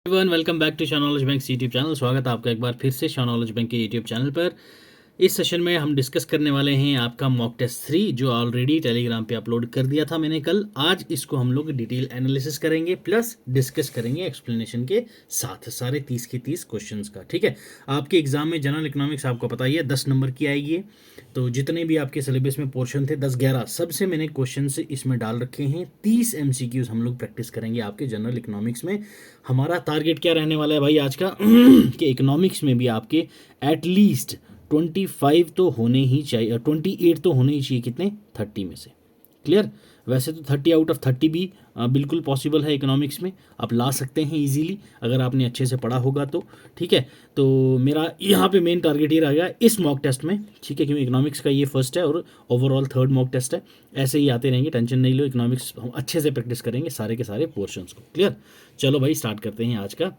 Everyone welcome back to Shah bank YouTube channel. स्वागत है आपका एक बार फिर से शाह बैंक के यूट्यूब चैनल पर। इस सेशन में हम डिस्कस करने वाले हैं आपका मॉक टेस्ट 3 जो ऑलरेडी टेलीग्राम पे अपलोड कर दिया था मैंने कल। आज इसको हम लोग डिटेल एनालिसिस करेंगे प्लस डिस्कस करेंगे एक्सप्लेनेशन के साथ सारे 30 के 30 क्वेश्चंस का। ठीक है, आपके एग्जाम में जनरल इकोनॉमिक्स आपको पता ही है 10 नंबर की आएगी। तो जितने भी आपके सिलेबस में पोर्शन थे 10-11 सबसे मैंने क्वेश्चन इसमें डाल रखे हैं। 30 MCQs हम लोग प्रैक्टिस करेंगे आपके जनरल इकोनॉमिक्स में। हमारा टारगेट क्या रहने वाला है भाई आज का कि इकोनॉमिक्स में भी आपके एटलीस्ट 25 तो होने ही चाहिए, 28 तो होने ही चाहिए। कितने? 30 में से। क्लियर? वैसे तो 30 आउट ऑफ 30 भी बिल्कुल पॉसिबल है इकोनॉमिक्स में, आप ला सकते हैं इजीली अगर आपने अच्छे से पढ़ा होगा तो। ठीक है, तो मेरा यहाँ पे मेन टारगेट ये रहेगा इस मॉक टेस्ट में। ठीक है, क्योंकि इकोनॉमिक्स का ये फर्स्ट है और ओवरऑल थर्ड मॉक टेस्ट है। ऐसे ही आते रहेंगे, टेंशन नहीं लो। इकोनॉमिक्स हम अच्छे से प्रैक्टिस करेंगे सारे के सारे पोर्शंस को। क्लियर? चलो भाई स्टार्ट करते हैं आज का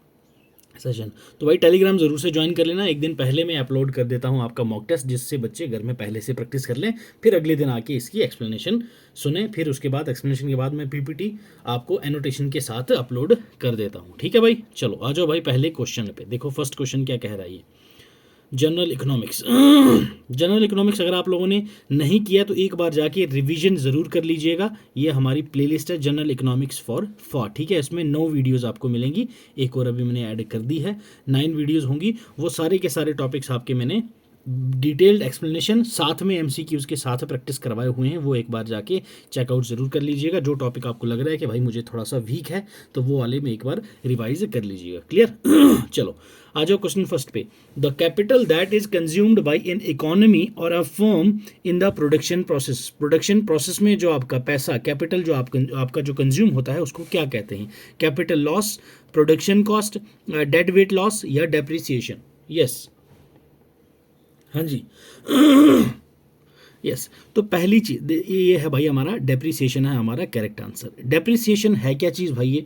सेशन। तो भाई टेलीग्राम जरूर से ज्वाइन कर लेना। एक दिन पहले मैं अपलोड कर देता हूँ आपका मॉक टेस्ट, जिससे बच्चे घर में पहले से प्रैक्टिस कर लें, फिर अगले दिन आके इसकी एक्सप्लेनेशन सुने। फिर उसके बाद एक्सप्लेनेशन के बाद मैं पीपीटी आपको एनोटेशन के साथ अपलोड कर देता हूँ। ठीक है भाई, चलो आ जाओ भाई पहले क्वेश्चन पे। देखो फर्स्ट क्वेश्चन क्या कह रहा है ये, जनरल इकोनॉमिक्स। जनरल इकोनॉमिक्स अगर आप लोगों ने नहीं किया तो एक बार जाके रिवीजन ज़रूर कर लीजिएगा। ये हमारी प्लेलिस्ट है जनरल इकोनॉमिक्स फॉर। ठीक है, इसमें 9 वीडियोस आपको मिलेंगी, एक और अभी मैंने ऐड कर दी है, 9 वीडियोस होंगी। वो सारे के सारे टॉपिक्स आपके मैंने डिटेल्ड एक्सप्लेनेशन साथ में MCQs के साथ प्रैक्टिस करवाए हुए हैं। वो एक बार जाके चेकआउट ज़रूर कर लीजिएगा। जो टॉपिक आपको लग रहा है कि भाई मुझे थोड़ा सा वीक है तो वो वाले में एक बार रिवाइज कर लीजिएगा। क्लियर? चलो आ जाओ क्वेश्चन फर्स्ट पे। The capital that is consumed by an economy or a firm in the production process. Production process में जो आपका पैसा कैपिटल जो आपका जो कंज्यूम होता है उसको क्या कहते हैं? Capital loss, production cost, dead weight loss या डेप्रिसिएशन? यस, हाँ जी। यस, तो पहली चीज ये है भाई, हमारा डेप्रिसिएशन है हमारा करेक्ट आंसर। डेप्रिसिएशन है क्या चीज़ भाई ये?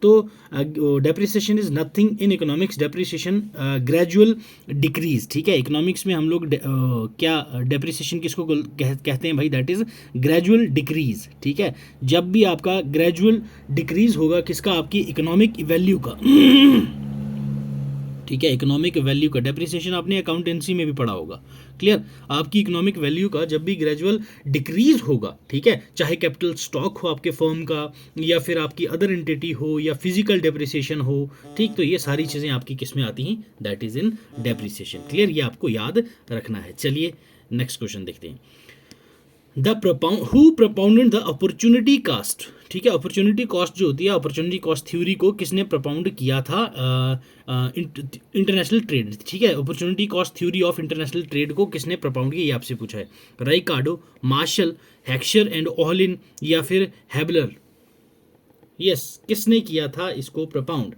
तो depreciation is nothing in economics. Depreciation gradual decrease. ठीक है, इकोनॉमिक्स में हम लोग क्या डेप्रिसिएशन किसको कहते हैं भाई? That is gradual decrease. ठीक है, जब भी आपका ग्रेजुअल डिक्रीज होगा किसका? आपकी इकोनॉमिक वैल्यू का। ठीक है, इकोनॉमिक वैल्यू का डेप्रिसिएशन आपने अकाउंटेंसी में भी पढ़ा होगा। क्लियर? आपकी इकोनॉमिक वैल्यू का जब भी ग्रेजुअल डिक्रीज होगा, ठीक है, चाहे कैपिटल स्टॉक हो आपके फर्म का या फिर आपकी अदर एंटिटी हो या फिजिकल डेप्रिसिएशन हो, ठीक, तो ये सारी चीज़ें आपकी किस में आती हैं? That is in depreciation. Clear? ये आपको याद रखना है। चलिए नेक्स्ट क्वेश्चन देखते हैं। Who proponent the opportunity cost. ठीक है, अपॉर्चुनिटी कॉस्ट जो होती है, अपॉर्चुनिटी कॉस्ट थ्योरी को किसने प्रपोन्ड किया था? International trade. ठीक है, opportunity cost theory of international trade को किसने प्रपोन्ड किया? ये आपसे पूछा है। राइकार्डो, मार्शल, हेक्सर एंड ओहलिन या फिर हैबलर? यस, किसने किया था इसको प्रपोन्ड?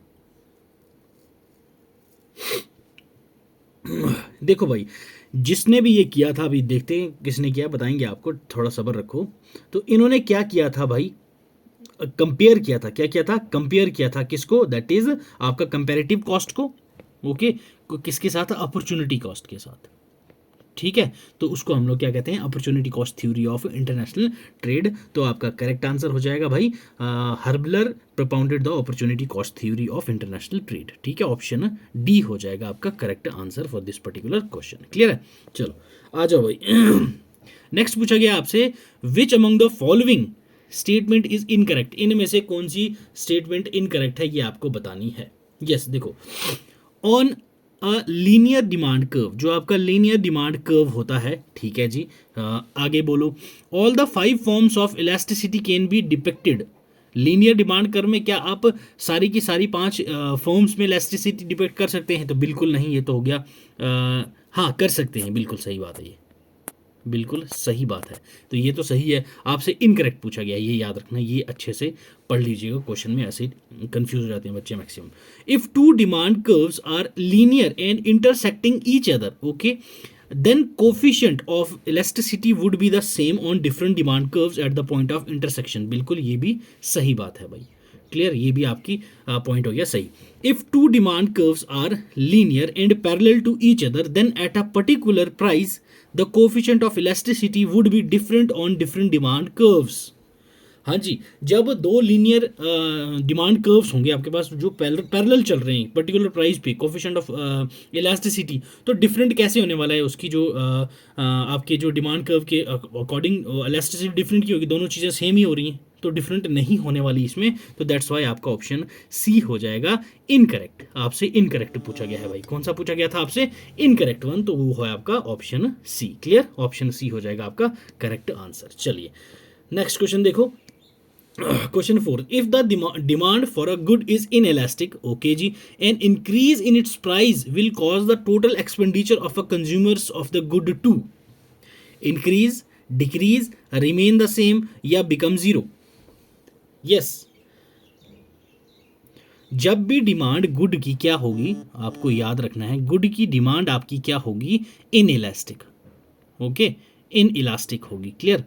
देखो भाई, जिसने भी ये किया था, अभी देखते हैं किसने किया, बताएंगे आपको, थोड़ा सब्र रखो। तो इन्होंने क्या किया था भाई? कंपेयर किया था। क्या किया था? कंपेयर किया था किसको? दैट इज आपका कंपेरेटिव कॉस्ट को। ओके, किसके साथ? अपॉर्चुनिटी कॉस्ट के साथ। ठीक है, तो उसको हम लोग क्या कहते हैं? Opportunity cost theory of international trade. तो आपका करेक्ट आंसर हो जाएगा भाई Haberler propounded the opportunity cost theory of international trade. ठीक है, ऑप्शन डी हो जाएगा आपका correct answer for this particular question. Clear है? चलो आ जाओ भाई। नेक्स्ट पूछा गया आपसे, which among the following statement is incorrect. इनमें से कौन सी स्टेटमेंट इनकरेक्ट है ये आपको बतानी है। यस, देखो, on a linear demand curve, जो आपका लीनियर डिमांड कर्व होता है, ठीक है जी, आगे बोलो, all the 5 forms of elasticity can be depicted. Linear demand curve में क्या आप सारी की सारी 5 फॉर्म्स में इलास्टिसिटी डिपिक्ट कर सकते हैं? तो बिल्कुल नहीं, ये तो हो गया हाँ कर सकते हैं, बिल्कुल सही बात है, ये बिल्कुल सही बात है। तो ये तो सही है, आपसे इनकरेक्ट पूछा गया, ये याद रखना, ये अच्छे से पढ़ लीजिएगा, क्वेश्चन में ऐसे कंफ्यूज हो जाते हैं बच्चे maximum. If 2 demand curves are linear and intersecting each other, okay, then coefficient of elasticity would be the same on different demand curves at the point of intersection. बिल्कुल ये भी सही बात है भाई। क्लियर? ये भी आपकी पॉइंट हो गया सही। If 2 demand curves are linear and parallel to each other, then at a particular price the coefficient of elasticity would be different on different demand curves. हाँ जी, जब दो लीनियर डिमांड कर्व्स होंगे आपके पास जो पैरेलल चल रहे हैं पर्टिकुलर प्राइस पे, कोफिशिएंट ऑफ इलास्टिसिटी, तो डिफरेंट कैसे होने वाला है उसकी जो आपके जो डिमांड कर्व के अकॉर्डिंग इलास्टिसिटी डिफरेंट की होगी, दोनों चीज़ें सेम ही हो रही हैं तो डिफरेंट नहीं होने वाली इसमें, तो दैट्स वाई आपका ऑप्शन सी हो जाएगा इनकरेक्ट। आपसे इनकरेक्ट पूछा गया है भाई, कौन सा पूछा गया था आपसे, इनकरेक्ट वन, तो वो है आपका option C. Clear, option C हो जाएगा आपका करेक्ट आंसर। चलिए नेक्स्ट क्वेश्चन देखो। Question 4, if the demand for a good is inelastic, okay जी, an increase in its price will cause the total expenditure of a consumers of the good to increase, decrease, remain the same या become zero. Yes, जब भी demand good की क्या होगी, आपको याद रखना है, गुड की डिमांड आपकी क्या होगी, in elastic, okay, in elastic होगी। क्लियर,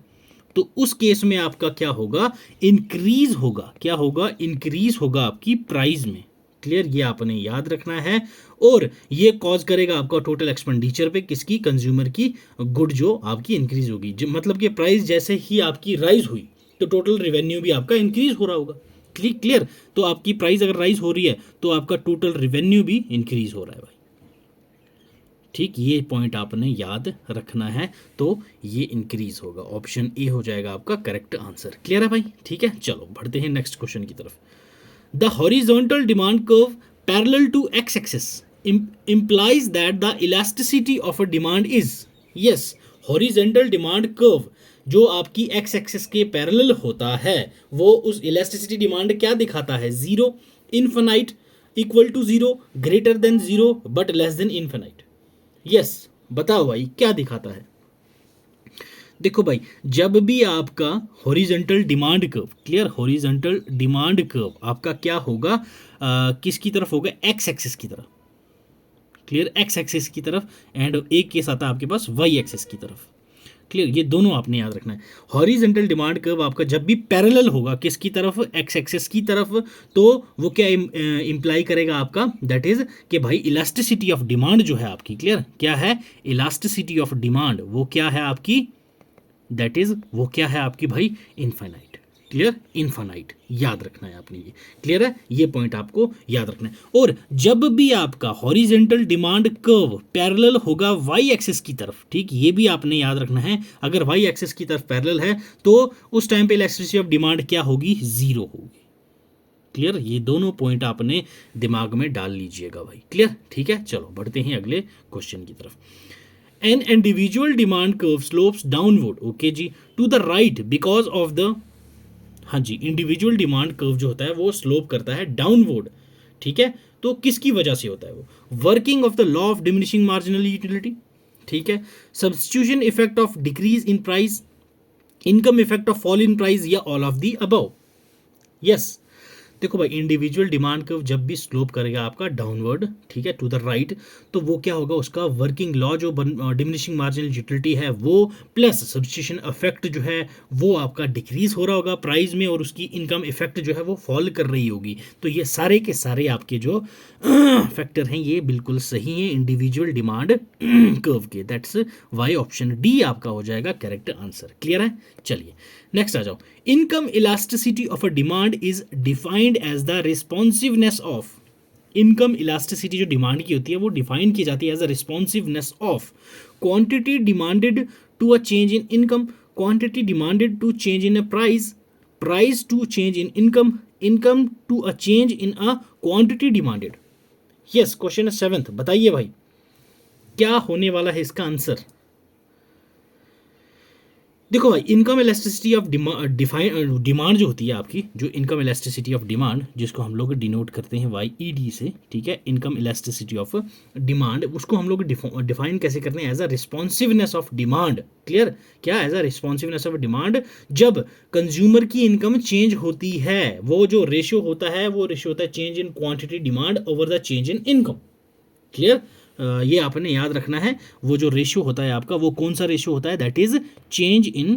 तो उस केस में आपका क्या होगा, इंक्रीज होगा, क्या होगा, इंक्रीज होगा आपकी प्राइस में। क्लियर, ये आपने याद रखना है, और ये कॉज करेगा आपका टोटल एक्सपेंडिचर पे, किसकी, कंज्यूमर की, गुड जो आपकी इंक्रीज होगी, मतलब कि प्राइस जैसे ही आपकी राइज हुई तो टोटल रेवेन्यू भी आपका इंक्रीज हो रहा होगा। क्लियर, तो आपकी प्राइस अगर राइज हो रही है तो आपका टोटल रेवेन्यू भी इंक्रीज हो रहा है भाई। ठीक, ये पॉइंट आपने याद रखना है, तो ये इंक्रीज होगा, ऑप्शन ए हो जाएगा आपका करेक्ट आंसर। क्लियर है भाई, ठीक है, चलो बढ़ते हैं नेक्स्ट क्वेश्चन की तरफ। The horizontal demand curve parallel to X axis implies that the elasticity of a demand is, yes, horizontal demand curve जो आपकी एक्स एक्सिस के पैरेलल होता है वो उस इलास्टिसिटी डिमांड क्या दिखाता है, zero, infinite, equal to zero, greater than zero, but less than infinite. Yes, बताओ भाई क्या दिखाता है। देखो भाई, जब भी आपका horizontal demand curve, clear, horizontal demand curve आपका क्या होगा, किसकी तरफ होगा, एक्स एक्सिस की तरफ। क्लियर, एक्स एक्सिस की तरफ, एंड एक केस आता है आपके पास वाई एक्सिस की तरफ। क्लियर, ये दोनों आपने याद रखना है। हॉरिजॉन्टल डिमांड कर्व आपका जब भी पैरेलल होगा किसकी तरफ, एक्स एक्सिस की तरफ, तो वो क्या इंप्लाई करेगा आपका, दैट इज कि भाई इलास्टिसिटी ऑफ डिमांड जो है आपकी, क्लियर, क्या है, इलास्टिसिटी ऑफ डिमांड वो क्या है आपकी, दैट इज वो क्या है आपकी भाई, इनफाइनाइट। क्लियर, इनफाइनाइट याद रखना है आपने, ये क्लियर है, ये पॉइंट आपको याद रखना है। और जब भी आपका हॉरिजॉन्टल डिमांड कर्व पैरेलल होगा वाई एक्सिस की तरफ, ठीक, ये भी आपने याद रखना है, अगर वाई एक्सिस की तरफ पैरेलल है तो उस टाइम पे इलास्टिसिटी ऑफ डिमांड क्या होगी, जीरो होगी। क्लियर, ये दोनों पॉइंट आपने दिमाग में डाल लीजिएगा भाई। क्लियर, ठीक है, चलो बढ़ते हैं अगले क्वेश्चन की तरफ। An individual demand curve slopes downward, okay जी, to the right because of the, हाँ जी, इंडिविजुअल डिमांड कर्व जो होता है वो स्लोप करता है डाउनवर्ड। ठीक है, तो किसकी वजह से होता है वो, working of the law of diminishing marginal utility, ठीक है, substitution effect of decrease in price, income effect of fall in price, या all of the above. Yes, देखो भाई, इंडिविजुअल डिमांड कर्व जब भी स्लोप करेगा आपका डाउनवर्ड, ठीक है, टू द राइट, तो वो क्या होगा, उसका वर्किंग लॉ जो डिमिनिशिंग मार्जिनल यूटिलिटी है वो, प्लस सब्स्टिट्यूशन इफेक्ट जो है वो आपका डिक्रीज हो रहा होगा प्राइस में, और उसकी इनकम इफेक्ट जो है वो फॉल कर रही होगी। तो ये सारे के सारे आपके जो फैक्टर हैं ये बिल्कुल सही हैं इंडिविजुअल डिमांड कर्व के, दैट्स वाई ऑप्शन डी आपका हो जाएगा करेक्ट आंसर। क्लियर है, चलिए नेक्स्ट आ जाओ। Income elasticity of a demand is defined as the responsiveness of, income elasticity जो डिमांड की होती है वो डिफाइन की जाती है as a responsiveness of quantity demanded to a change in income, quantity demanded to change in a price, price to change in income, income to a change in a quantity demanded. Yes, question 7, बताइए भाई क्या होने वाला है इसका answer. देखो भाई, income elasticity of demand जो होती है आपकी, जो इनकम इलास्टिसिटी ऑफ डिमांड जिसको हम लोग डिनोट करते हैं वाई ई डी से, ठीक है, इनकम इलास्टिसिटी ऑफ डिमांड, उसको हम लोग डिफाइन कैसे करते हैं, as a responsiveness of demand. Clear, क्या, as a responsiveness of demand, जब कंज्यूमर की इनकम चेंज होती है, वो जो रेशियो होता है वो रेशियो होता है change in quantity demand over the change in income. Clear, ये आपने याद रखना है, वो जो रेशियो होता है आपका वो कौन सा रेशियो होता है, that is change in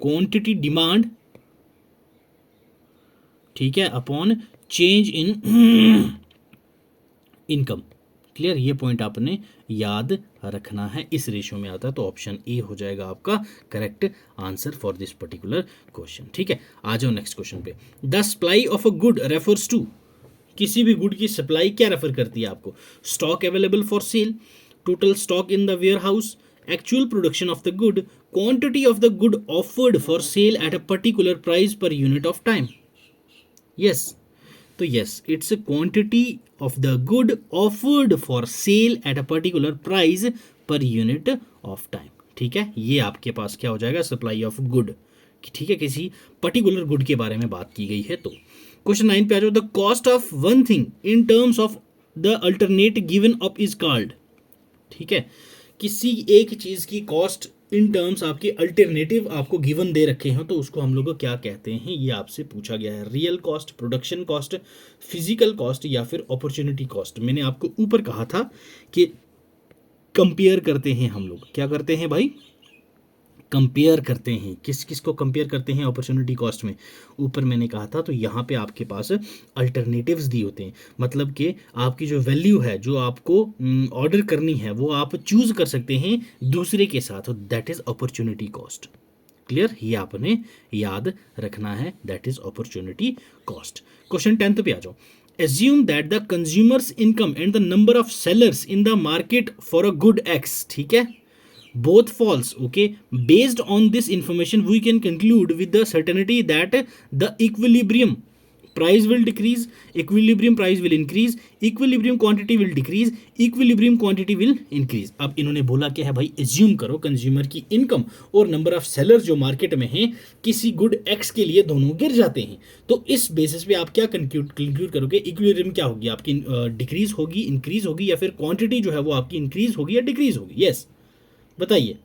quantity demand, ठीक है, upon change in income. Clear, ये पॉइंट आपने याद रखना है, इस रेशियो में आता है, तो ऑप्शन ए हो जाएगा आपका correct answer for this particular question. ठीक है, आ जाओ नेक्स्ट क्वेश्चन पे। The supply of a good refers to, किसी भी गुड की सप्लाई क्या रेफर करती है आपको? Stock available for sale, total stock in the warehouse, actual production of the good, quantity of the good offered for sale at a particular price per unit of time. Yes, तो yes, it's quantity of the good offered for sale at a particular price per unit of time. ठीक है, ये आपके पास क्या हो जाएगा? Supply of good. ठीक है, किसी पर्टिकुलर गुड के बारे में बात की गई है। तो क्वेश्चन 9 पे आ जाओ। The cost of one thing in terms of the alternate given up is called. ठीक है, किसी एक चीज की कॉस्ट इन टर्म्स आपके अल्टरनेटिव आपको गिवन दे रखे हैं, तो उसको हम लोग क्या कहते हैं, ये आपसे पूछा गया है। Real cost, production cost, physical cost या फिर अपॉर्चुनिटी कॉस्ट। मैंने आपको ऊपर कहा था कि कंपेयर करते हैं हम लोग, क्या करते हैं भाई? कंपेयर करते हैं। किस किस को कंपेयर करते हैं अपॉर्चुनिटी कॉस्ट में? ऊपर मैंने कहा था, तो यहाँ पे आपके पास अल्टरनेटिव्स दिए होते हैं, मतलब कि आपकी जो वैल्यू है, जो आपको ऑर्डर करनी है, वो आप चूज कर सकते हैं दूसरे के साथ, that is opportunity cost. Clear, ये आपने याद रखना है, that is opportunity cost. Question 10 पे आ जाओ। Assume that the consumer's income and the number of sellers in the market for a good X, ठीक है, both false. Okay, based on this information we can conclude with the certainty that the equilibrium price will decrease, equilibrium price will increase, equilibrium quantity will decrease, equilibrium quantity will increase. अब इन्होंने बोला क्या है भाई? Assume करो consumer की income और number of sellers जो मार्केट में हैं किसी गुड एक्स के लिए दोनों गिर जाते हैं, तो इस बेसिस पे आप क्या कंक्लूड करोगे? इक्विलिब्रियम क्या होगी आपकी? डिक्रीज होगी, इंक्रीज होगी, या फिर क्वांटिटी जो है वो आपकी इंक्रीज होगी या डिक्रीज होगी? यस, बताइए।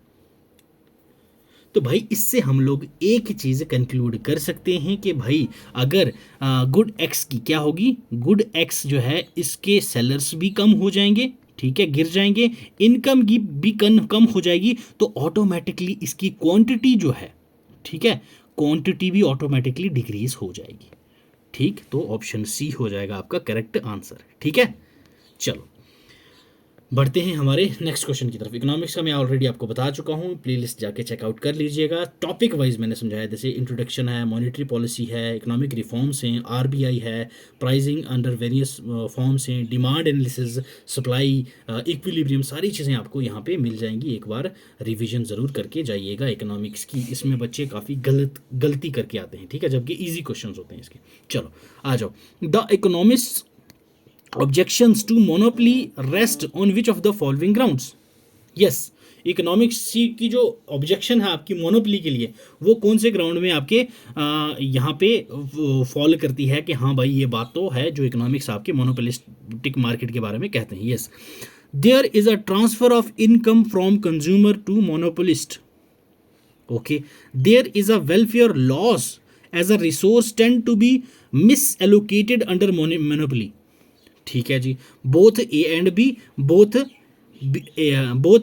तो भाई इससे हम लोग एक चीज कंक्लूड कर सकते हैं कि भाई अगर गुड एक्स की क्या होगी? गुड एक्स जो है इसके सेलर्स भी कम हो जाएंगे, ठीक है, गिर जाएंगे, इनकम की भी कम हो जाएगी, तो ऑटोमेटिकली इसकी क्वांटिटी जो है, ठीक है, क्वांटिटी भी ऑटोमेटिकली डिक्रीज हो जाएगी। ठीक, तो ऑप्शन सी हो जाएगा आपका करेक्ट आंसर। ठीक है, चलो बढ़ते हैं हमारे नेक्स्ट क्वेश्चन की तरफ। इकोनॉमिक्स का मैं ऑलरेडी आपको बता चुका हूँ, प्लेलिस्ट जाके चेकआउट कर लीजिएगा। टॉपिक वाइज मैंने समझाया, जैसे इंट्रोडक्शन है, मॉनेटरी पॉलिसी है, इकोनॉमिक रिफॉर्म्स हैं, आरबीआई है, प्राइसिंग अंडर वेरियस फॉर्म्स हैं, डिमांड एनालिसिस, सप्लाई, इक्विलिब्रियम, सारी चीज़ें आपको यहाँ पे मिल जाएंगी। एक बार रिविजन ज़रूर करके जाइएगा इकोनॉमिक्स की, इसमें बच्चे काफ़ी गलती करके आते हैं, ठीक है, जबकि ईजी क्वेश्चन होते हैं इसके। चलो आ जाओ। The economist objections to monopoly rest on which of the following grounds? yes, economics की जो ऑब्जेक्शन है आपकी मोनोपोली के लिए, वो कौन से ग्राउंड में आपके यहाँ पे फॉलो करती है कि हाँ भाई ये बात तो है जो इकोनॉमिक्स आपके मोनोपोलिस्टिक मार्केट के बारे में कहते हैं। Yes, there is a transfer of income from consumer to monopolist. Okay, there is a welfare loss as a resource tend to be misallocated under monopoly. ठीक है जी, both A and B, both A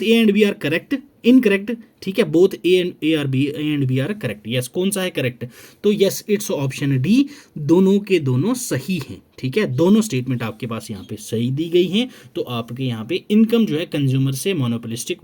and B are correct, incorrect. ठीक है, both A and B are correct. Yes, कौन सा है correct? तो yes, it's option D, दोनों के दोनों सही हैं। ठीक है, दोनों स्टेटमेंट आपके पास यहाँ पे सही दी गई हैं, तो आपके यहाँ पे इनकम जो है कंज्यूमर से मोनोपोलिस्टिक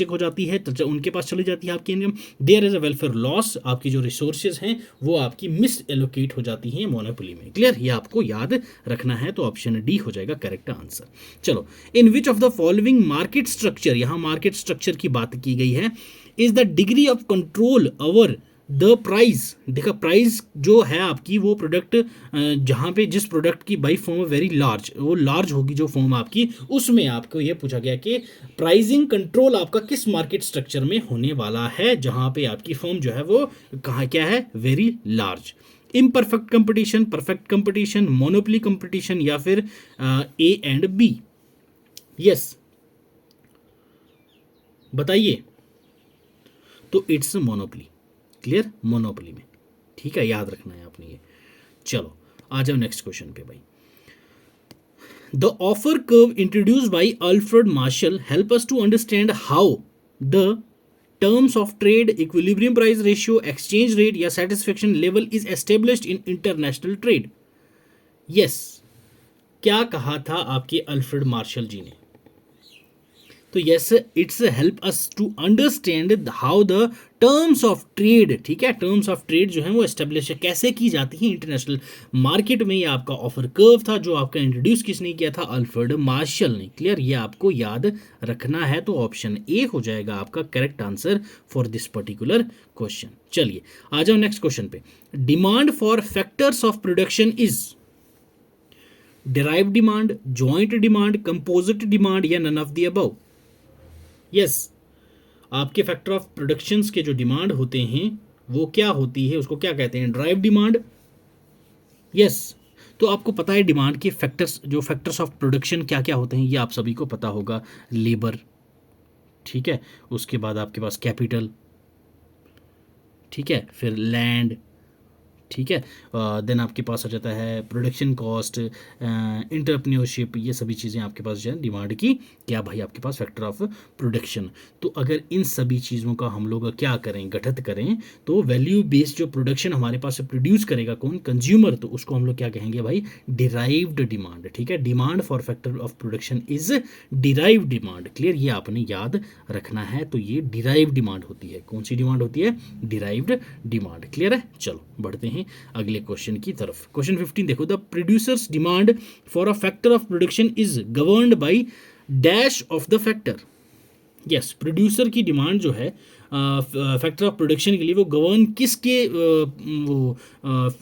हो जाती है, तो उनके पास चली जाती है आपकी income. There is a welfare loss, आपकी जो रिसोर्सेज हैं वो आपकी मिस एलोकेट हो जाती हैं मोनोपोली में। क्लियर, ये आपको याद रखना है, तो ऑप्शन डी हो जाएगा करेक्ट आंसर। चलो, in which of the following market structure, यहाँ मार्केट स्ट्रक्चर की बात की गई है, is the degree of control over the price. देखा, प्राइस जो है आपकी वो प्रोडक्ट जहाँ पे जिस प्रोडक्ट की बाई फॉर्म वेरी लार्ज, वो लार्ज होगी जो फॉर्म आपकी, उसमें आपको ये पूछा गया कि प्राइसिंग कंट्रोल आपका किस मार्केट स्ट्रक्चर में होने वाला है, जहाँ पे आपकी फॉर्म जो है वो कहाँ क्या है, very large. Imperfect competition, perfect competition, monopoly competition, या फिर ए एंड बी? यस, बताइए। तो इट्स मोनोपोली। क्लियर, मोनोपोली में। ठीक है, याद रखना है आपने ये। चलो आ जाओ नेक्स्ट क्वेश्चन पे भाई। The offer curve introduced by Alfred Marshall help us to understand how the terms of trade, equilibrium price ratio, exchange rate या satisfaction level is established in international trade. Yes, क्या कहा था आपके Alfred Marshall ji ने? तो yes, it's help us to understand how the terms of trade, ठीक है, terms of trade जो है वो एस्टेब्लिश कैसे की जाती है इंटरनेशनल मार्केट में। ये आपका ऑफर कर्व था जो आपका इंट्रोड्यूस किसने किया था? अल्फ्रेड मार्शल ने। क्लियर, ये आपको याद रखना है। तो ऑप्शन ए हो जाएगा आपका correct answer for this particular question. चलिए आ जाओ नेक्स्ट क्वेश्चन पे। Demand for factors of production is derive demand, joint demand, composite demand या none of the above? Yes, आपके फैक्टर ऑफ प्रोडक्शंस के जो डिमांड होते हैं वो क्या होती है, उसको क्या कहते हैं? Drive demand. यस, तो आपको पता है डिमांड के फैक्टर्स, जो फैक्टर्स ऑफ प्रोडक्शन क्या क्या होते हैं, ये आप सभी को पता होगा। लेबर, ठीक है, उसके बाद आपके पास कैपिटल, ठीक है, फिर लैंड, ठीक है, देन आपके पास आ जाता है प्रोडक्शन कॉस्ट, इंटरप्रेन्योरशिप, ये सभी चीज़ें आपके पास जो है डिमांड की क्या भाई आपके पास फैक्टर ऑफ प्रोडक्शन। तो अगर इन सभी चीज़ों का हम लोग क्या करें, गठित करें, तो वैल्यू बेस्ड जो प्रोडक्शन हमारे पास प्रोड्यूस करेगा कौन? कंज्यूमर। तो उसको हम लोग क्या कहेंगे भाई? Derived demand. ठीक है, demand for factor of production is derived demand. Clear, ये आपने याद रखना है। तो ये डिराइव्ड डिमांड होती है। कौन सी डिमांड होती है? Derived demand. क्लियर है? चलो बढ़ते हैं अगले क्वेश्चन की तरफ। क्वेश्चन 15 देखो, the producers demand for a factor of production is governed by dash of the factor. Yes, producer की डिमांड जो है फैक्टर ऑफ प्रोडक्शन के लिए वो गवर्न किसके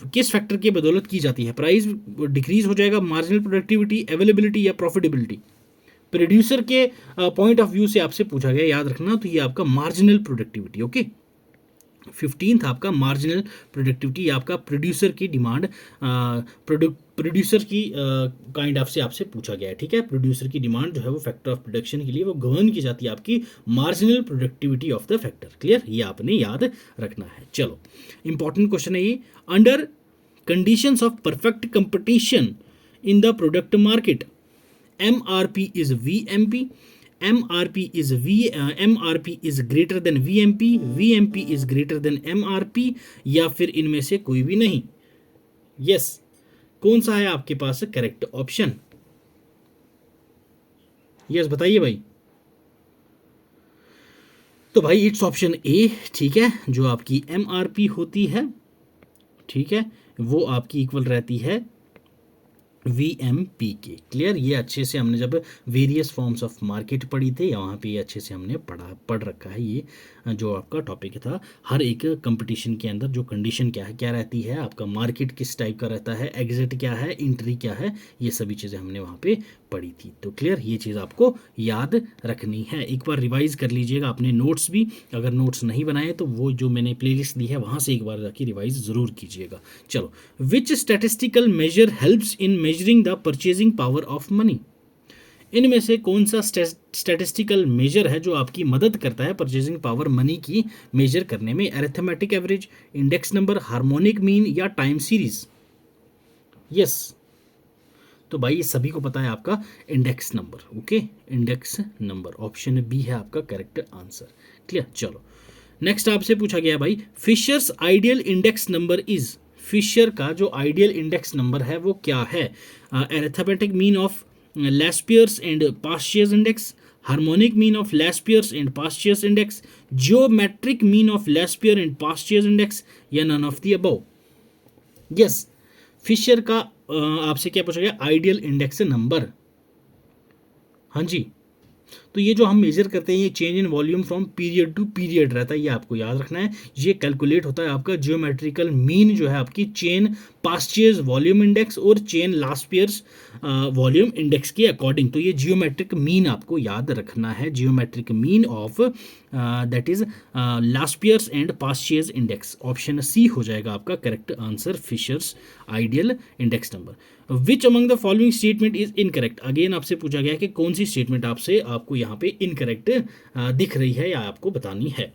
किस फैक्टर के बदौलत की जाती है? प्राइस डिक्रीज हो जाएगा, मार्जिनल प्रोडक्टिविटी, अवेलेबिलिटी या प्रॉफिटेबिलिटी? प्रोड्यूसर के पॉइंट ऑफ व्यू से आपसे पूछा गया, याद रखना। तो ये आपका मार्जिनल प्रोडक्टिविटी। ओके, 15th आपका मार्जिनल प्रोडक्टिविटी, आपका प्रोड्यूसर की डिमांड, प्रोड्यूसर की काइंड ऑफ से आपसे पूछा गया है। ठीक है, प्रोड्यूसर की डिमांड जो है वो फैक्टर ऑफ प्रोडक्शन के लिए वो गवर्न की जाती है आपकी marginal productivity of the factor. Clear, ये आपने याद रखना है। चलो इंपॉर्टेंट क्वेश्चन है ये। Under conditions of perfect competition in the product market, MRP is VMP, MRP is greater than VMP, VMP is greater than MRP, या फिर इनमें से कोई भी नहीं? यस, कौन सा है आपके पास करेक्ट ऑप्शन? यस बताइए भाई। तो भाई इट्स ऑप्शन ए, ठीक है, जो आपकी MRP होती है, ठीक है, वो आपकी इक्वल रहती है VMP के। क्लियर, ये अच्छे से हमने जब वेरियस फॉर्म्स ऑफ मार्केट पढ़ी थी, वहाँ पे ये अच्छे से हमने पढ़ रखा है। ये जो आपका टॉपिक था, हर एक कंपटीशन के अंदर जो कंडीशन क्या रहती है, आपका मार्केट किस टाइप का रहता है, एग्जिट क्या है, एंट्री क्या है, ये सभी चीज़ें हमने वहाँ पे पढ़ी थी। तो क्लियर, ये चीज़ आपको याद रखनी है। एक बार रिवाइज कर लीजिएगा अपने नोट्स भी, अगर नोट्स नहीं बनाए तो वो जो मैंने प्लेलिस्ट दी है वहाँ से एक बार जाके रिवाइज ज़रूर कीजिएगा। चलो, which statistical measure helps in measuring the purchasing power of money? इनमें से कौन सा स्टैटिस्टिकल मेजर है जो आपकी मदद करता है परचेजिंग पावर मनी की मेजर करने में? Arithmetic average, index number, harmonic mean या टाइम सीरीज? यस, तो भाई सभी को पता है आपका index number. Okay, index number, option B है आपका करेक्ट आंसर। क्लियर, चलो नेक्स्ट आपसे पूछा गया भाई, Fisher's ideal index number is? Fisher का जो आइडियल इंडेक्स नंबर है वो क्या है? Arithmetic mean of Laspeyres and Paasche's index, harmonic mean of Laspeyres and Paasche's index, geometric mean of Laspeyres and Paasche's index या none of the above? Yes, Fisher का आपसे क्या पूछा गया? Ideal index number. हाँ जी, तो ये जो हम मेजर करते हैं ये change in volume from period to period रहता है, ये आपको याद रखना है। ये कैलकुलेट होता है आपका जियोमेट्रिकल मीन जो है आपकी चेन पास्चर्स वॉल्यूम इंडेक्स और चेन लास्पियर्स वॉल्यूम इंडेक्स के अकॉर्डिंग। तो ये जियोमेट्रिक मीन आपको याद रखना है, geometric mean of that is Laspeyres and Paasche's index. Option C हो जाएगा आपका correct answer, Fisher's ideal index number. Which among the following statement is incorrect? Again आपसे पूछा गया कि कौन सी स्टेटमेंट आपको यहाँ पे इनकरेक्ट दिख रही है या आपको बतानी है।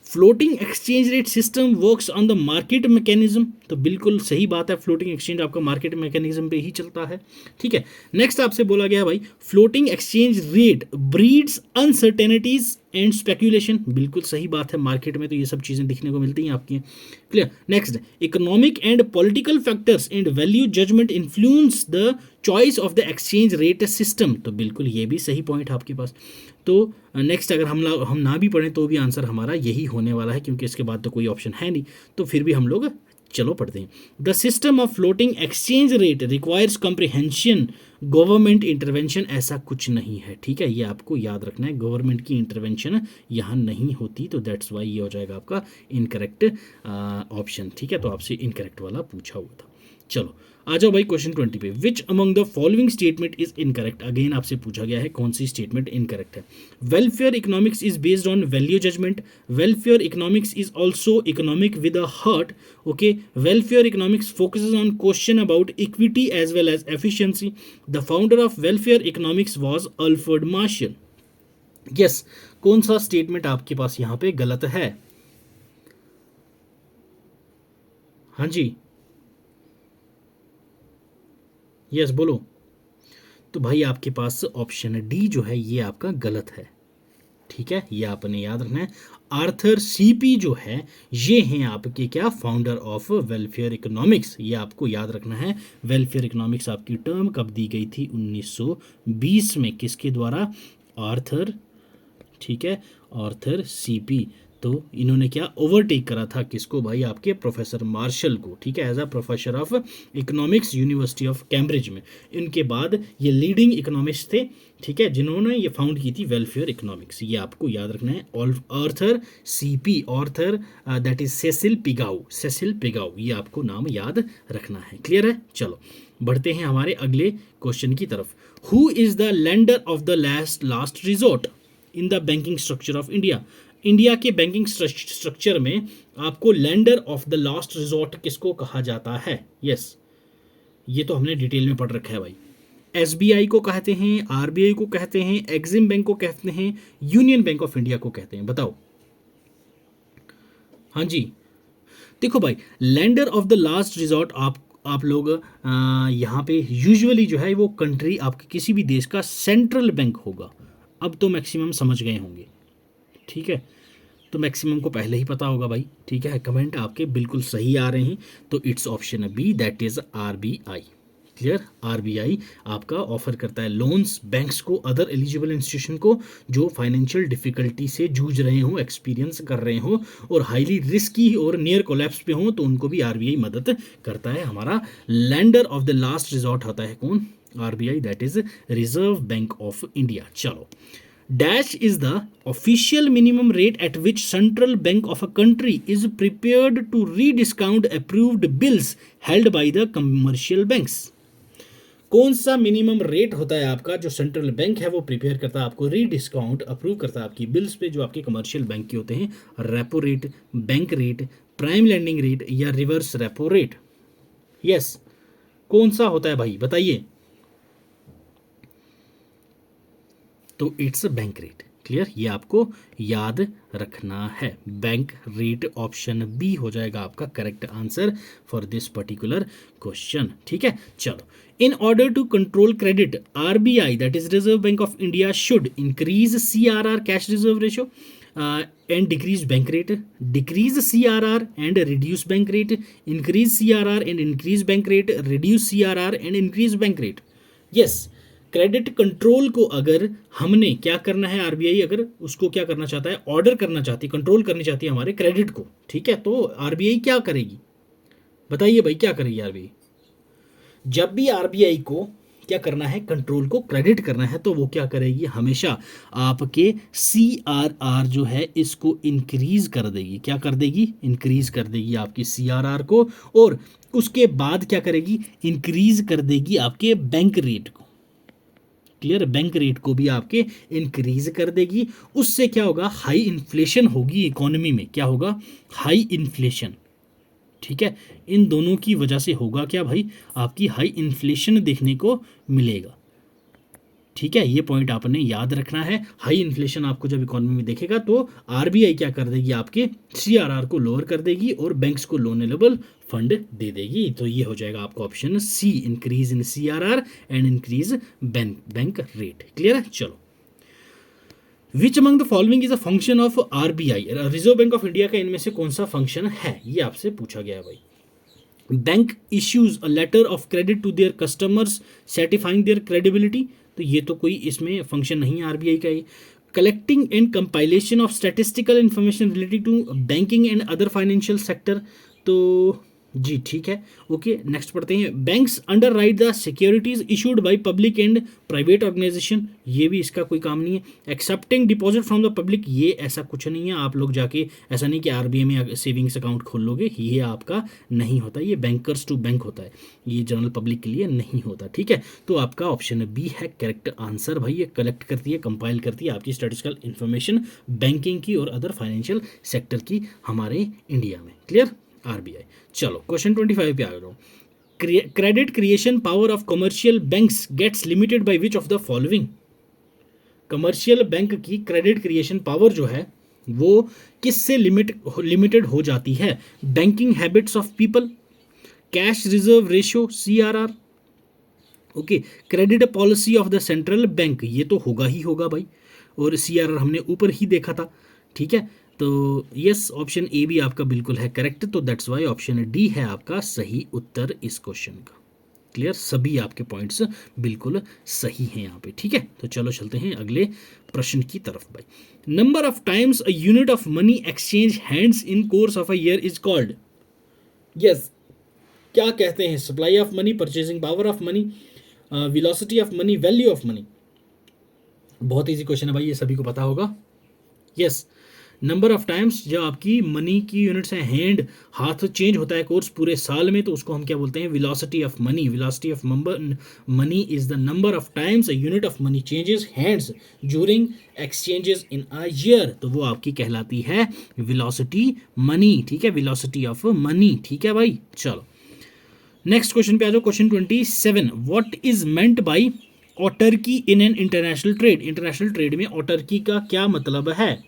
Floating exchange rate system works on the market mechanism, तो बिल्कुल सही बात है, फ्लोटिंग एक्सचेंज आपका मार्केट मैकेनिज्म पे ही चलता है। ठीक है, नेक्स्ट आपसे बोला गया भाई floating exchange rate breeds uncertainties and speculation, बिल्कुल सही बात है, मार्केट में तो ये सब चीज़ें दिखने को मिलती हैं आपकी। Clear. Next, economic and political factors and value judgement influence the choice of the exchange rate system, तो बिल्कुल ये भी सही पॉइंट है आपके पास। तो नेक्स्ट अगर हम ना भी पढ़ें तो भी आंसर हमारा यही होने वाला है, क्योंकि इसके बाद तो कोई ऑप्शन है नहीं, तो फिर भी हम लोग चलो पढ़ते हैं। The system of floating exchange rate requires comprehension government intervention, ऐसा कुछ नहीं है। ठीक है, ये आपको याद रखना है, गवर्नमेंट की इंटरवेंशन यहाँ नहीं होती, तो दैट्स वाई ये हो जाएगा आपका इनकरेक्ट ऑप्शन। ठीक है, तो आपसे इनकरेक्ट वाला पूछा हुआ था। चलो आ जाओ भाई क्वेश्चन 20 पे। Which among the following statement is incorrect, again आपसे पूछा गया है कौन सी स्टेटमेंट इनकरेक्ट है। Welfare economics is based on value judgement, welfare economics is also economic with a heart, okay, welfare economics focuses on question about equity as well as efficiency, the founder of welfare economics was Alfred Marshall. Yes, कौन सा statement आपके पास यहाँ पे गलत है? हाँ जी, yes बोलो। तो भाई आपके पास ऑप्शन डी जो है ये आपका गलत है। ठीक है, ये आपने याद रखना है। आर्थर सीपी जो है ये हैं आपके क्या, फाउंडर ऑफ वेलफेयर इकोनॉमिक्स, ये आपको याद रखना है। वेलफेयर इकोनॉमिक्स आपकी टर्म कब दी गई थी? 1920 में, किसके द्वारा? आर्थर, ठीक है, आर्थर सीपी। तो इन्होंने क्या ओवरटेक करा था, किसको भाई? आपके प्रोफेसर मार्शल को। ठीक है, as a professor of economics university of Cambridge में। इनके बाद ये लीडिंग इकोनॉमिस्ट थे, ठीक है, जिन्होंने ये फाउंड की थी वेलफेयर इकोनॉमिक्स, ये आपको याद रखना है। Arthur CP, Arthur that is Cecil Pigou, Cecil Pigou, ये आपको नाम याद रखना है। क्लियर है? चलो बढ़ते हैं हमारे अगले क्वेश्चन की तरफ। Who is the lender of the last resort in the banking structure of India? India के बैंकिंग स्ट्रक्चर में आपको lender of the last resort किसको कहा जाता है? यस, ये तो हमने डिटेल में पढ़ रखा है भाई। एसबीआई को कहते हैं, आरबीआई को कहते हैं, एक्सिम बैंक को कहते हैं, यूनियन बैंक ऑफ इंडिया को कहते हैं, बताओ। हाँ जी, देखो भाई, lender of the last resort आप लोग यहाँ पे यूजुअली जो है वो कंट्री आपके किसी भी देश का सेंट्रल बैंक होगा। अब तो मैक्सिमम समझ गए होंगे। ठीक है, तो मैक्सिमम को पहले ही पता होगा भाई। ठीक है, कमेंट आपके बिल्कुल सही आ रहे हैं, तो it's option B, that is RBI. Clear? RBI आपका ऑफर करता है लोन्स बैंक्स को, अदर एलिजिबल इंस्टीट्यूशन को जो फाइनेंशियल डिफिकल्टी से जूझ रहे हो, एक्सपीरियंस कर रहे हो और हाईली रिस्की और नियर कोलैप्स पे हो, तो उनको भी आरबीआई मदद करता है। हमारा lender of the last resort होता है कौन? RBI, that is Reserve Bank of India. चलो, Dash is the official minimum rate at which central bank of a country is prepared to rediscount approved bills held by the commercial banks. कौन सा minimum rate होता है आपका जो central bank है वो prepare करता है आपको रीडिस्काउंट अप्रूव करता है आपकी बिल्स पे जो आपके कमर्शियल बैंक के होते हैं? Repo rate, bank rate, prime landing rate या रिवर्स रेपो रेट? यस, कौन सा होता है भाई बताइए? तो इट्स बैंक रेट। क्लियर? ये आपको याद रखना है। बैंक रेट ऑप्शन बी हो जाएगा आपका correct answer for this particular question. ठीक है, चलो। In order to control credit, RBI that is Reserve Bank of India should increase CRR cash reserve ratio and decrease bank rate, decrease CRR and reduce bank rate, increase CRR and increase bank rate, reduce CRR and increase bank rate. Yes, credit control को अगर हमने क्या करना है, RBI अगर उसको क्या करना चाहता है, ऑर्डर करना चाहती है, कंट्रोल करनी चाहती है हमारे क्रेडिट को। ठीक है, तो आरबीआई क्या करेगी बताइए भाई, क्या करेगी आरबीआई? जब भी आरबीआई को क्या करना है, कंट्रोल को क्रेडिट करना है, तो वो क्या करेगी, हमेशा आपके सीआरआर जो है इसको इंक्रीज कर देगी। क्या कर देगी? इंक्रीज कर देगी आपकी सीआरआर को, और उसके बाद क्या करेगी, इंक्रीज कर देगी आपके बैंक रेट को। क्लियर? बैंक रेट को भी आपके इंक्रीज कर देगी। उससे क्या होगा, हाई इन्फ्लेशन होगी इकोनॉमी में। क्या होगा? High inflation. ठीक है, इन दोनों की वजह से होगा क्या भाई, आपकी हाई इन्फ्लेशन देखने को मिलेगा। ठीक है, ये पॉइंट आपने याद रखना है। हाई इन्फ्लेशन आपको जब इकोनॉमी में देखेगा तो आरबीआई क्या कर देगी, आपके सीआरआर को लोअर कर देगी और बैंक्स को लोन एलेबल फंड दे देगी। तो ये हो जाएगा आपका option C, increase in CRR and increase bank rate. Clear है? चलो, which among the following is a function of RBI, Reserve Bank of India का इनमें से कौन सा फंक्शन है, ये आपसे पूछा गया है भाई। Bank issues a letter of credit to their customers certifying their credibility, तो ये तो कोई इसमें फंक्शन नहीं है आरबीआई का। ये collecting and compilation of statistical information related to banking and other financial sector, तो जी ठीक है। ओके, नेक्स्ट पढ़ते हैं। Banks underwrite the securities issued by public and private organisation, ये भी इसका कोई काम नहीं है। Accepting deposit from the public, ये ऐसा कुछ नहीं है। आप लोग जाके ऐसा नहीं कि आरबीआई में सेविंग्स अकाउंट खोल लोगे, ये आपका नहीं होता। ये बैंकर्स टू बैंक होता है, ये जनरल पब्लिक के लिए नहीं होता। ठीक है, तो आपका ऑप्शन बी है करेक्ट आंसर भाई। ये कलेक्ट करती है, कंपाइल करती है आपकी स्टैटिस्टिकल इन्फॉर्मेशन बैंकिंग की और अदर फाइनेंशियल सेक्टर की हमारे इंडिया में। क्लियर? आरबीआई। चलो क्वेश्चन 25 पे आ रहा हूँ। Credit creation power of commercial banks gets limited by which of the following, commercial bank की क्रेडिट क्रिएशन पावर जो है वो किससे लिमिटेड हो जाती है? Banking habits of people, cash reserve ratio CRR, okay, credit policy of the central bank, ये तो होगा ही होगा भाई, और सीआरआर हमने ऊपर ही देखा था। ठीक है, तो यस, ऑप्शन ए भी आपका बिल्कुल है करेक्ट, तो दैट्स वाई ऑप्शन डी है आपका सही उत्तर इस क्वेश्चन का। क्लियर? सभी आपके पॉइंट्स बिल्कुल सही हैं यहाँ पे। ठीक है, तो चलो चलते हैं अगले प्रश्न की तरफ भाई। Number of times a unit of money exchange hands in course of a year is called, yes, क्या कहते हैं? Supply of money, purchasing power of money, velocity of money, value of money. बहुत इजी क्वेश्चन है भाई, ये सभी को पता होगा। यस, नंबर ऑफ टाइम्स जब आपकी मनी की यूनिट्स हैं, हैंड, हाथ चेंज होता है कोर्स पूरे साल में, तो उसको हम क्या बोलते हैं? Velocity of money. Velocity of money is the number of times a unit of money changes hands during exchanges in a year, तो वो आपकी कहलाती है वेलोसिटी मनी। ठीक है, वेलोसिटी ऑफ मनी। ठीक है भाई, चलो नेक्स्ट क्वेश्चन पे आ जाओ। Question 27, what is meant by autarky in an international trade, international trade में ऑटर्की का क्या मतलब है?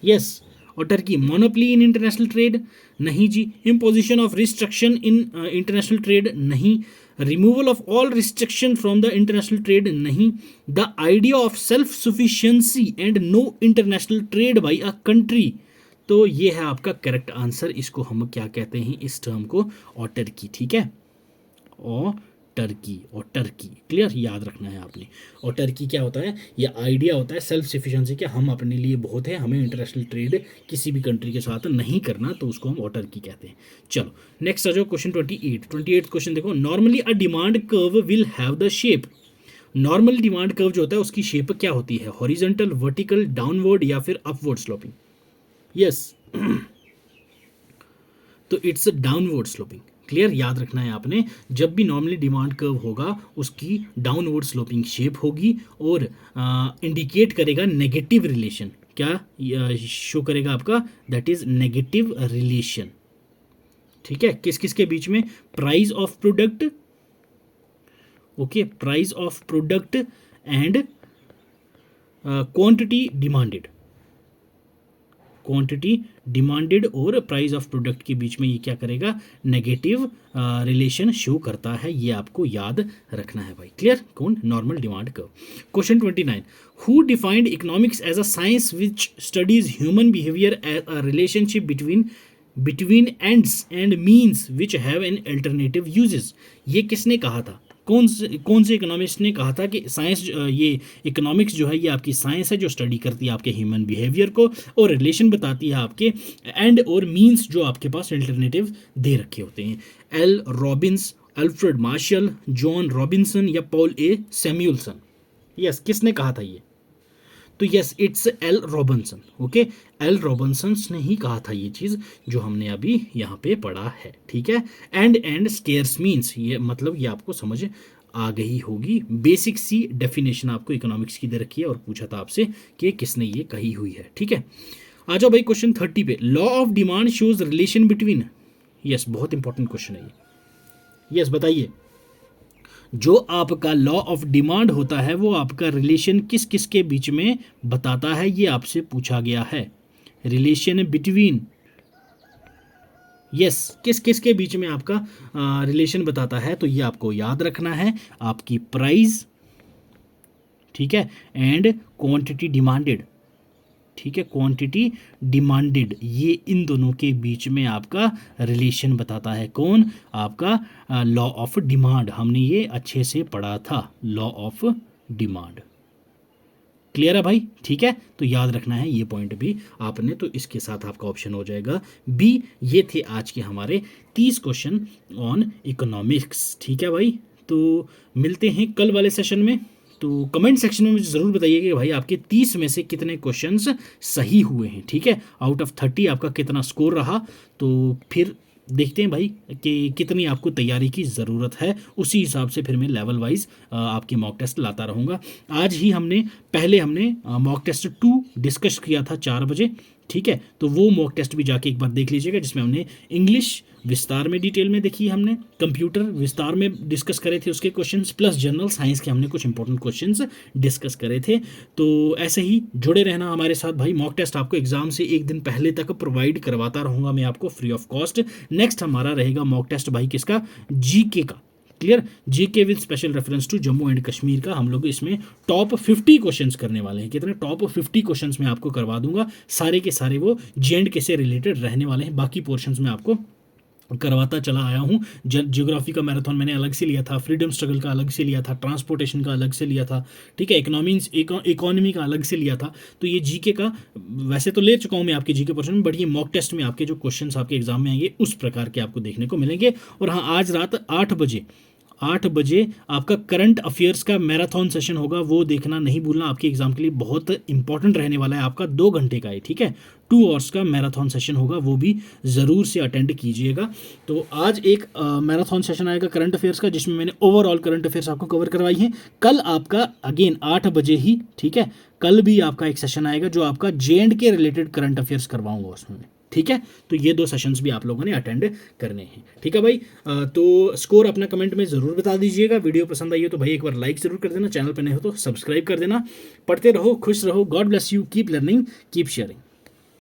Yes, autarky, monopoly in international trade, नहीं जी। Imposition of restriction in international trade, नहीं। Removal of all restriction from the international trade, नहीं। The idea of self sufficiency and no international trade by a country, तो ये है आपका correct answer. इसको हम क्या कहते हैं? इस टर्म को ऑटर्की। ठीक है, ऑटर्की। क्लियर? याद रखना है आपने। ऑटर्की क्या होता है? ये आइडिया होता है सेल्फ सफिशिएंसी के, हम अपने लिए बहुत है, हमें इंटरनेशनल ट्रेड किसी भी कंट्री के साथ नहीं करना, तो उसको हम ऑटर्की कहते हैं। चलो नेक्स्ट आ जाओ क्वेश्चन 28 क्वेश्चन देखो। Normally a demand curve will have the shape, normal demand curve जो होता है उसकी शेप क्या होती है? हॉरिजॉन्टल, वर्टिकल, डाउनवर्ड या फिर अपवर्ड स्लोपिंग? यस, तो इट्स डाउनवर्ड स्लोपिंग। क्लियर? याद रखना है आपने, जब भी नॉर्मली डिमांड कर्व होगा उसकी डाउनवर्ड स्लोपिंग शेप होगी और इंडिकेट करेगा नेगेटिव रिलेशन। क्या शो करेगा आपका? That is negative relation. ठीक है, किस किस के बीच में? Price of product, okay, price of product and quantity demanded, quantity demanded और प्राइस ऑफ प्रोडक्ट के बीच में ये क्या करेगा? नेगेटिव रिलेशन शो करता है। ये आपको याद रखना है भाई। क्लियर? कौन? Normal demand curve. Question 29, who defined economics as a science which studies human behaviour as a relationship between ends and means which have an alternative uses, ये किसने कहा था? कौन से इकोनॉमिस्ट ने कहा था कि साइंस, ये इकोनॉमिक्स जो है ये आपकी साइंस है जो स्टडी करती है आपके ह्यूमन बिहेवियर को और रिलेशन बताती है आपके एंड और मीन्स जो आपके पास अल्टरनेटिव दे रखे होते हैं? L Robins, Alfred Marshall, John Robinson या पॉल ए सैमुअल्सन? यस, किसने कहा था ये? तो yes, it's L Robinson. Okay, L Robinson ने ही कहा था ये चीज़ जो हमने अभी यहाँ पे पढ़ा है। ठीक है, एंड स्केर्स मीन्स, ये मतलब ये आपको समझ आ गई होगी। बेसिक सी डेफिनेशन आपको इकोनॉमिक्स की दे रखी है और पूछा था आपसे कि किसने ये कही हुई है। ठीक है, आ जाओ भाई क्वेश्चन 30 पे। Law of demand shows relation between, yes, बहुत इंपॉर्टेंट क्वेश्चन है ये। यस, बताइए। जो आपका लॉ ऑफ डिमांड होता है वो आपका रिलेशन किस किस के बीच में बताता है, ये आपसे पूछा गया है। रिलेशन बिटवीन, यस, किस किस के बीच में आपका रिलेशन बताता है, तो ये आपको याद रखना है। आपकी प्राइस, ठीक है, एंड क्वांटिटी डिमांडेड, ठीक है, क्वांटिटी डिमांडेड, ये इन दोनों के बीच में आपका रिलेशन बताता है। कौन? आपका लॉ ऑफ डिमांड। हमने ये अच्छे से पढ़ा था, लॉ ऑफ डिमांड। क्लियर है भाई? ठीक है, तो याद रखना है ये पॉइंट भी आपने, तो इसके साथ आपका ऑप्शन हो जाएगा बी। ये थे आज के हमारे 30 क्वेश्चन ऑन इकोनॉमिक्स। ठीक है भाई, तो मिलते हैं कल वाले सेशन में। तो कमेंट सेक्शन में मुझे ज़रूर बताइए कि भाई आपके 30 में से कितने क्वेश्चंस सही हुए हैं। ठीक है, आउट ऑफ 30 आपका कितना स्कोर रहा, तो फिर देखते हैं भाई कि कितनी आपको तैयारी की ज़रूरत है। उसी हिसाब से फिर मैं लेवल वाइज आपके मॉक टेस्ट लाता रहूँगा। आज ही पहले हमने मॉक टेस्ट 2 डिस्कस किया था 4 बजे। ठीक है, तो वो मॉक टेस्ट भी जाके एक बार देख लीजिएगा, जिसमें हमने इंग्लिश विस्तार में डिटेल में देखी, हमने कंप्यूटर विस्तार में डिस्कस करे थे उसके क्वेश्चंस, प्लस जनरल साइंस के हमने कुछ इंपॉर्टेंट क्वेश्चंस डिस्कस करे थे। तो ऐसे ही जुड़े रहना हमारे साथ भाई। मॉक टेस्ट आपको एग्जाम से एक दिन पहले तक प्रोवाइड करवाता रहूँगा मैं आपको फ्री ऑफ कॉस्ट। नेक्स्ट हमारा रहेगा मॉक टेस्ट भाई किसका? जीके का। क्लियर? GK with special reference to Jammu and Kashmir का। हम लोग इसमें टॉप 50 क्वेश्चंस करने वाले हैं। कितने? टॉप 50 क्वेश्चंस मैं आपको करवा दूंगा। सारे के सारे वो J&K से रिलेटेड रहने वाले हैं। बाकी पोर्शंस में आपको करवाता चला आया हूँ। ज्योग्राफी का मैराथन मैंने अलग से लिया था, फ्रीडम स्ट्रगल का अलग से लिया था, ट्रांसपोर्टेशन का अलग से लिया था, ठीक है, इकोनॉमी का अलग से लिया था। तो ये जीके का वैसे तो ले चुका हूँ मैं आपके जीके पोर्शन में, बट ये मॉक टेस्ट में आपके जो क्वेश्चंस आपके एग्जाम में आएंगे उस प्रकार के आपको देखने को मिलेंगे। और हाँ, आज रात 8 बजे आपका करंट अफेयर्स का मैराथन सेशन होगा, वो देखना नहीं भूलना। आपके एग्जाम के लिए बहुत इंपॉर्टेंट रहने वाला है। आपका 2 घंटे का है, ठीक है, 2 आवर्स का मैराथन सेशन होगा, वो भी ज़रूर से अटेंड कीजिएगा। तो आज एक मैराथन सेशन आएगा करंट अफेयर्स का, जिसमें मैंने ओवरऑल करंट अफेयर्स आपको कवर करवाई है। कल आपका अगेन 8 बजे ही, ठीक है, कल भी आपका एक सेशन आएगा जो आपका J&K रिलेटेड करंट अफेयर्स करवाऊंगा उसमें। ठीक है, तो ये 2 सेशंस भी आप लोगों ने अटेंड करने हैं। ठीक है भाई, तो स्कोर अपना कमेंट में ज़रूर बता दीजिएगा। वीडियो पसंद आई हो तो भाई एक बार लाइक ज़रूर कर देना, चैनल पर नए हो तो सब्सक्राइब कर देना। पढ़ते रहो, खुश रहो, God bless you, keep learning, keep sharing.